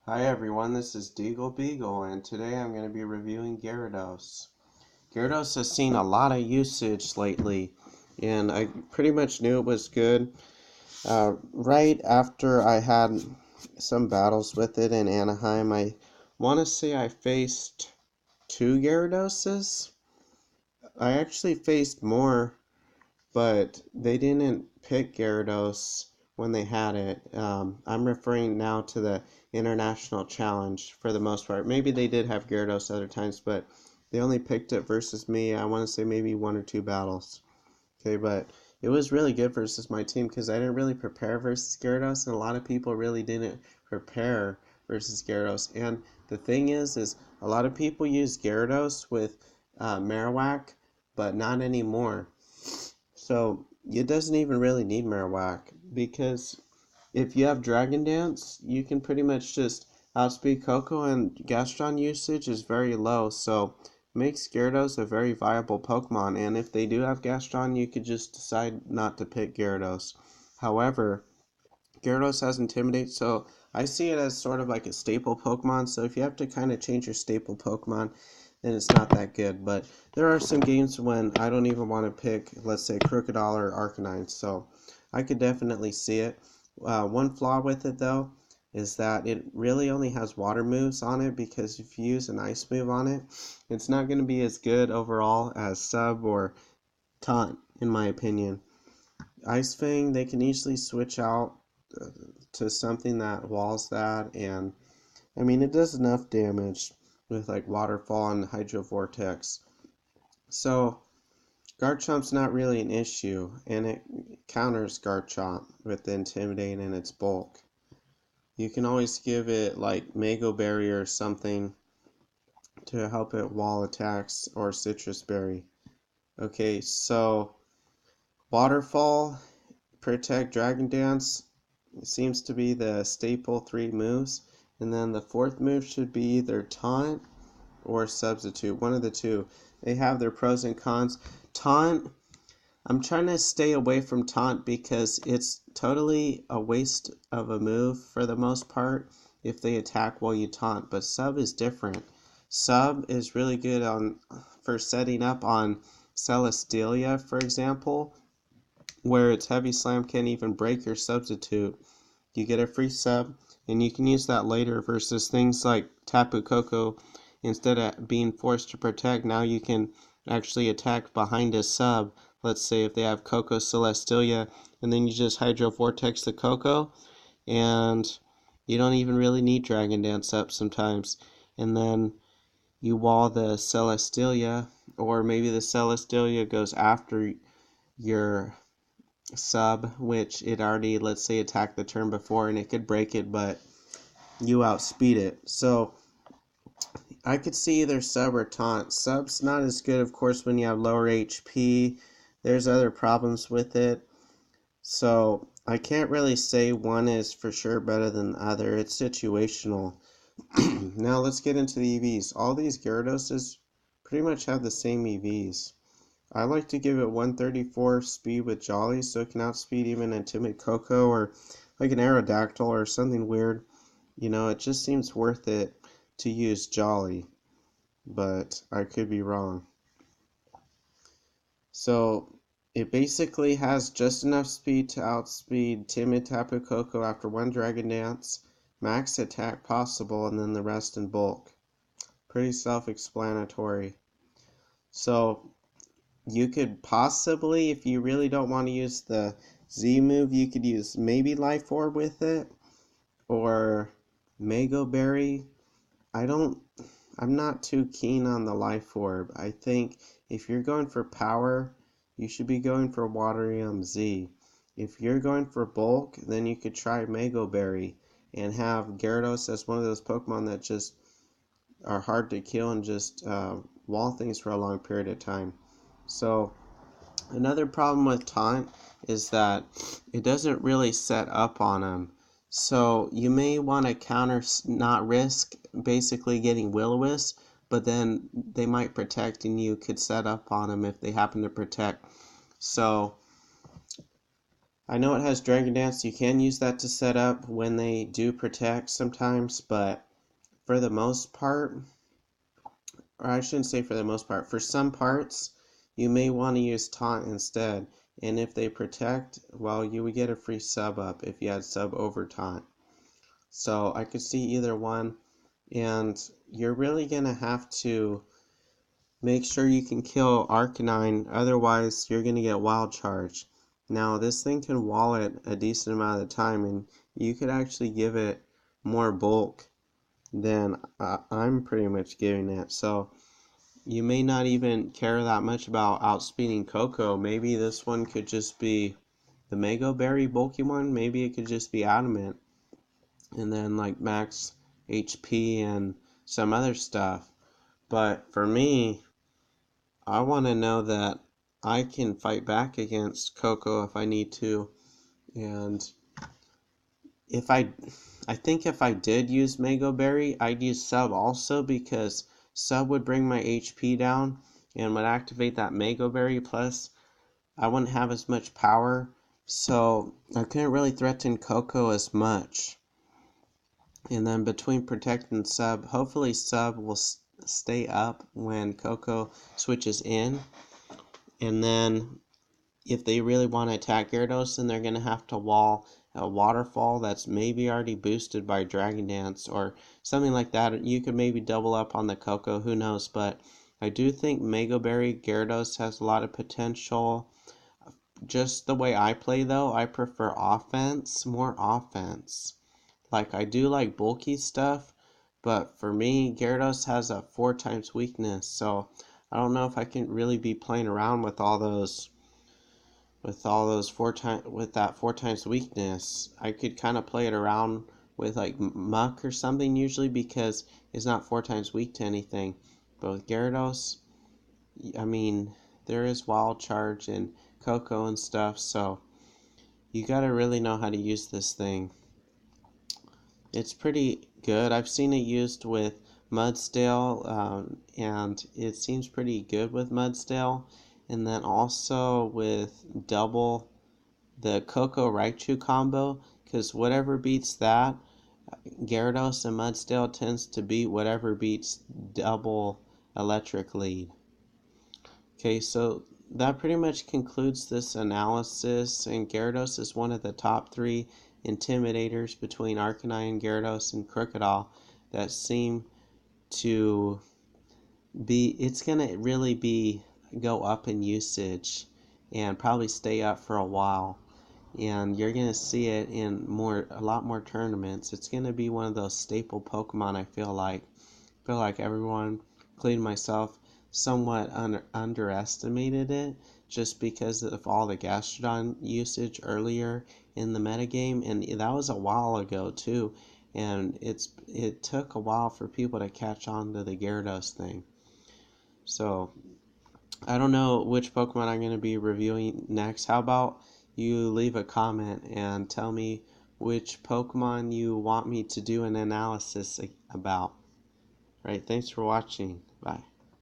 Hi everyone, this is DeagleBeagle, and today I'm going to be reviewing Gyarados. Gyarados has seen a lot of usage lately, and I pretty much knew it was good. Right after I had some battles with it in Anaheim, I want to say I faced two Gyaradoses. I actually faced more, but they didn't pick Gyarados when they had it. I'm referring now to the International Challenge for the most part. Maybe they did have Gyarados other times, but they only picked it versus me. I want to say maybe one or two battles. Okay, but it was really good versus my team because I didn't really prepare versus Gyarados, and a lot of people really didn't prepare versus Gyarados. And the thing is a lot of people use Gyarados with Marowak, but not anymore. So it doesn't even really need Marowak because if you have Dragon Dance, you can pretty much just outspeed Coco, and Gastron usage is very low, so makes Gyarados a very viable Pokemon. And if they do have Gastron, you could just decide not to pick Gyarados. However, Gyarados has Intimidate, so I see it as sort of like a staple Pokemon. So if you have to kind of change your staple Pokemon, then it's not that good. But there are some games when I don't even want to pick, let's say, Crocodile or Arcanine, so I could definitely see it. One flaw with it, though, is that it really only has water moves on it, because if you use an ice move on it, it's not going to be as good overall as Sub or Taunt, in my opinion. Ice Fang, they can easily switch out to something that walls that, and I mean, it does enough damage with like Waterfall and Hydro Vortex. So Garchomp's not really an issue, and it counters Garchomp with the Intimidate and its bulk. You can always give it like Mango Berry or something to help it wall attacks, or Citrus Berry. Okay, so Waterfall, Protect, Dragon Dance seems to be the staple three moves, and then the fourth move should be either Taunt or Substitute, one of the two. They have their pros and cons. Taunt, I'm trying to stay away from Taunt because it's totally a waste of a move for the most part if they attack while you taunt, but Sub is different. Sub is really good for setting up on Celesteela, for example, where its Heavy Slam can't even break your Substitute. You get a free sub, and you can use that later versus things like Tapu Koko. Instead of being forced to protect, now you can actually attack behind a sub. Let's say if they have Koko Celesteela, and then you just Hydro Vortex the Koko, and you don't even really need Dragon Dance up sometimes. And then you wall the Celesteela, or maybe the Celesteela goes after your sub, which it already, let's say, attacked the turn before, and it could break it, but you outspeed it. So I could see either Sub or Taunt. Sub's not as good, of course, when you have lower HP. There's other problems with it. So I can't really say one is for sure better than the other. It's situational. Now let's get into the EVs. All these Gyaradoses pretty much have the same EVs. I like to give it 134 speed with Jolly, so it can outspeed even a timid Coco or like an Aerodactyl or something weird. You know, it just seems worth it to use Jolly, but I could be wrong. So it basically has just enough speed to outspeed timid Tapu Koko after one Dragon Dance, max attack possible, and then the rest in bulk. Pretty self-explanatory. So you could possibly, if you really don't want to use the Z move, you could use maybe Life Orb with it, or Mango Berry. I'm not too keen on the Life Orb. I think if you're going for power, you should be going for Waterium Z. If you're going for bulk, then you could try Mango Berry and have Gyarados as one of those Pokemon that just are hard to kill and just wall things for a long period of time. So another problem with Taunt is that it doesn't really set up on them. So you may want to counter, not risk basically getting Will-O-Wisp, but then they might protect and you could set up on them if they happen to protect. So I know it has Dragon Dance. You can use that to set up when they do protect sometimes, but for the most part, or I shouldn't say for the most part, for some parts, you may want to use Taunt instead. And if they protect, well, you would get a free sub up if you had sub over Taunt. So I could see either one, and you're really going to have to make sure you can kill Arcanine, otherwise you're going to get Wild Charge. Now this thing can wall it a decent amount of the time, and you could actually give it more bulk than I'm pretty much giving it. So you may not even care that much about outspeeding Coco. Maybe this one could just be the Mega Berry bulky one. Maybe it could just be Adamant, and then like max HP and some other stuff. But for me, I want to know that I can fight back against Coco if I need to. And if I think if I did use Mega Berry, I'd use Sub also, because Sub would bring my HP down and would activate that Mega Berry, plus I wouldn't have as much power, so I couldn't really threaten Coco as much. And then between Protect and Sub, hopefully Sub will stay up when Coco switches in. And then if they really want to attack Gyarados, then they're going to have to wall a Waterfall that's maybe already boosted by Dragon Dance or something like that. You could maybe double up on the Coco, who knows. But I do think Mega Berry Gyarados has a lot of potential. Just the way I play, though, I prefer offense, more offense. Like, I do like bulky stuff, but for me, Gyarados has a 4 times weakness, so I don't know if I can really be playing around with all those, with that 4 times weakness. I could kind of play it around with like Muck or something usually, because it's not 4 times weak to anything. But with Gyarados, I mean, there is Wild Charge and Coco and stuff, so you gotta really know how to use this thing. It's pretty good. I've seen it used with Mudsdale, and it seems pretty good with Mudsdale. And then also with double the Coco Raichu combo, because whatever beats that, Gyarados and Mudsdale tends to beat whatever beats double Electric Lead. Okay, so that pretty much concludes this analysis, and Gyarados is one of the top 3 intimidators between Arcanine, Gyarados, and Crocodile that seem to be, it's gonna really be go up in usage and probably stay up for a while, and you're gonna see it in a lot more tournaments. It's gonna be one of those staple Pokemon. I feel like everyone, including myself, somewhat underestimated it just because of all the Gastrodon usage earlier in the metagame, and that was a while ago too, and it took a while for people to catch on to the Gyarados thing. So I don't know which Pokemon I'm going to be reviewing next. How about you leave a comment and tell me which Pokemon you want me to do an analysis about. Right, thanks for watching. Bye.